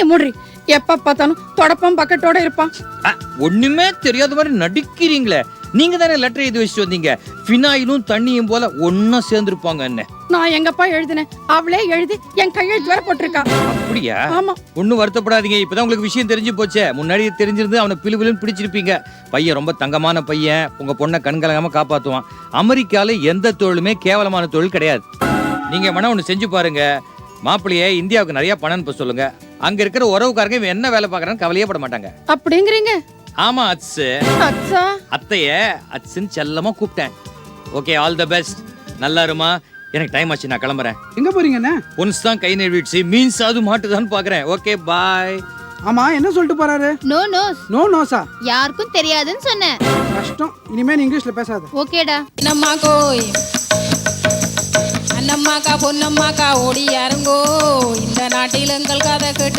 வாய மூடுறி. எப்ப பார்த்தாலும் தொடப்பம் பக்கெட்டோட இருப்பான். ஒண்ணுமே தெரியாத மாதிரி நடிக்கிறீங்களே. நீங்க தானே லெட்டர் எழுதி வச்சுட்டு வந்தீங்க. ஃபினாயிலும் தண்ணியும் போல ஒன்னா சேர்ந்துருப்பாங்க. என்ன நான் எங்கப்பா எழுதினேன்? அவளே எழுதி என் கையெழுத்து வேற போட்டிருக்கா. அப்படியா? ஆமா. ஒன்னும் வருத்தப்படாதீங்க. இப்பதான் உங்களுக்கு விஷயம் தெரிஞ்சு போச்சே. முன்னாடியே தெரிஞ்சிருந்து அவனை பிலுபிலுன்னு பிடிச்சிருப்பீங்க. பையன் ரொம்ப தங்கமான பையன். உங்க பொண்ணை கண்கலங்காம காப்பாத்துவான். அமெரிக்கால எந்த தொழிலுமே கேவலமான தொழில் கிடையாது. நீங்க வேணா ஒண்ணு செஞ்சு பாருங்க. மாப்பிள்ளைய இந்தியாவுக்கு நிறைய பணம் அனுப்ப சொல்லுங்க. அங்க இருக்கிற உறவுக்காரங்க இவன் என்ன வேலை பாக்குறான்னு கவலையே பட மாட்டாங்க. அப்படிங்கிறீங்க? ஆமா அச்சு. அச்சா. அத்தைய அச்சுன்னு செல்லமா கூப்பிட்டேன். Okay, all the best. நல்லா இருமா. எனக்கு டைம் ஆச்சு, நான் கிளம்புறேன். எங்க போறீங்கண்ணே? ஒன்ஸ் தான் கை நழுவிடுச்சு. மீன்ஸ் அது மாட்டுதான்னு பாக்குறேன். Okay, bye. ஆமா, என்ன சொல்லிட்டு போறாரு? No knows. நோ நோஸா? யாருக்கும் தெரியாதுன்னு சொன்னேன். கஷ்டம். இனிமே நீ இங்கிலீஷ்ல பேசாத. ஓகேடா. நம்மா கோய் அண்ணம்மாக்கா பொன்னம்மாக்கா ஓடி யாருங்கோ இந்த நாட்டில் எங்கள் கதை கேட்டு